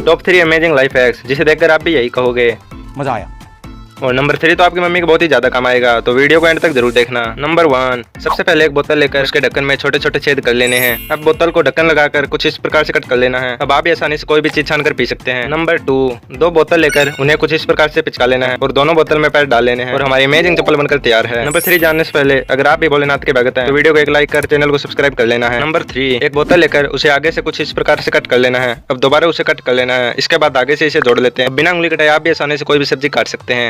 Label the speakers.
Speaker 1: Top 3 amazing life hacks जिसे देखकर आप भी यही कहोगे
Speaker 2: मजा आया।
Speaker 1: और नंबर 3 तो आपकी मम्मी को बहुत ही ज्यादा काम आएगा, तो वीडियो को एंड तक जरूर देखना। नंबर 1, सबसे पहले एक बोतल लेकर उसके ढक्कन में छोटे छोटे छेद कर लेने हैं। अब बोतल को ढक्कन लगाकर कुछ इस प्रकार से कट कर लेना है। अब आप आसानी से कोई भी चीज छान कर पी सकते हैं। नंबर 2, 2 बोतल लेकर उन्हें कुछ इस प्रकार से पिचका लेना है और दोनों बोतल में पैर डाल लेने हैं और हमारी अमेजिंग चप्पल बनकर तैयार है। नंबर 3 जानने से पहले अगर आप भी भोलेनाथ के भगत हैं तो वीडियो को एक लाइक कर चैनल को सब्सक्राइब कर लेना है। नंबर 3, एक बोतल लेकर उसे आगे से कुछ इस प्रकार से कट कर लेना है। अब दोबारा उसे कट कर लेना है। इसके बाद आगे से इसे जोड़ लेते हैं। बिना उंगली कटाए आप भी आसानी से कोई भी सब्जी काट सकते हैं।